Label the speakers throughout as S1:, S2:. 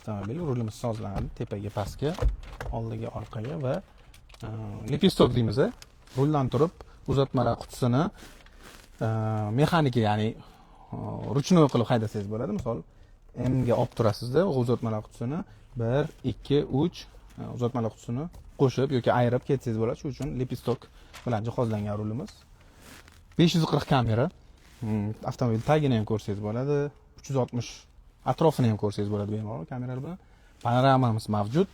S1: avtomobil. Rulimiz sozlanadi tepaga, pastga, oldiga, orqaga va lepistok deymiz. Ruldan turib uzatmalar qutisini mexanika, ya'ni ruchnoy qilib haydasangiz bo'ladi. Misol M ga olib turasizda, uzatmalar qutisini 1, 2, 3 uzatmalar qutisini qo'shib yoki ayirib ketsangiz bo'ladi. Shuning uchun lepistok bilan jihozlangan rulimiz. 540 kamera. Avtomobil tagini ham ko'rsangiz bo'ladi. 360 atrofini ham ko'rsangiz bo'ladi bemalol kameralar bilan. Panoramamiz mavjud.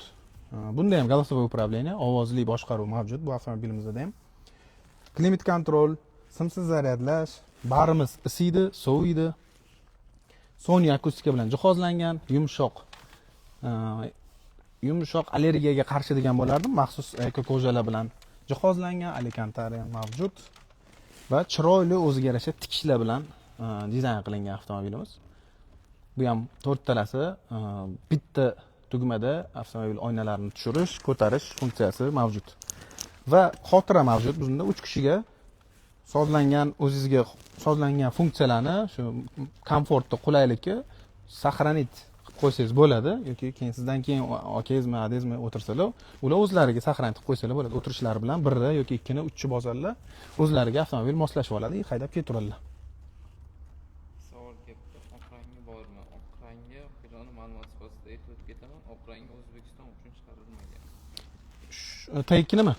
S1: Bunda ham голосовое управление, ovozli boshqaruv mavjud bu avtomobilimizda ham. Klimat kontrol, simsiz zaryadlash, barimiz isiydi, soviydi. Sony akustika bilan jihozlangan, yumshoq allergiyaga qarshi degan bo'lardim. Maxsus ekoko'jalar bilan jihozlangan, alikantari ham mavjud va chiroyli o'ziga yarasha tikishlar bilan dizayn qilingan avtomobilimiz. Bu ham 4 talasi bitta tugmada avtomobil oynalarini tushirish, ko'tarish funksiyasi mavjud. Va xotira mavjud. Bunda 3 kishiga sozlangan, o'zingizga sozlangan funksiyalarni shu komfortda, qulaylikka saqlanib qo'ysangiz bo'ladi yoki keyin sizdan keyin akangizmi, adangizmi o'tirsalar, ular o'zlariga saqlanib qo'ysalar bo'ladi. O'tirishlari bilan birda yoki ikkini, uchchi bosarlar, o'zlariga avtomobil moslashib oladi, haydab ketaveradilar.
S2: Savol kelibdi, oq rangi bormi? Oq rangi qiloni ma'lumot sifatida aytib o'tib ketaman. Oq rangi O'zbekiston uchun chiqarilmagan.
S1: Tayiknimi?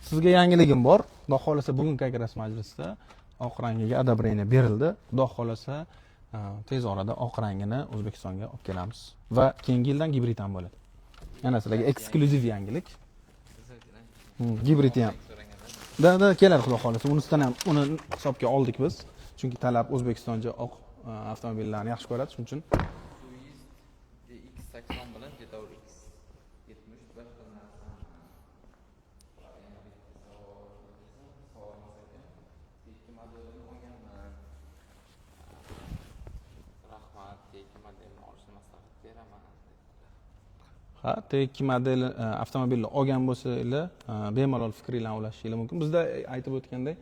S1: Sizga yangiligim bor. Xudo xolasa bugun Kongress majlisida oq rangiga odobreniya berildi. Xudo xolasa tez orada oq rangini O'zbekistonga olib kelamiz va keyingi yildan gibrid ham bo'ladi. Yana sizlarga eksklyuziv yangilik. Gibrid ham. Da keladi xudo xolasa. Unisidan ham uni hisobga oldik biz. Chunki talab O'zbekistonga oq avtomobillarni yaxshi ko'radi, shuning uchun
S2: X80 bilan Jetour X71
S1: T2 model avtomobilni olgan bo'lsanglar, bemalol fikringlarni ulashishingiz mumkin. Bizda aytib o'tgandek,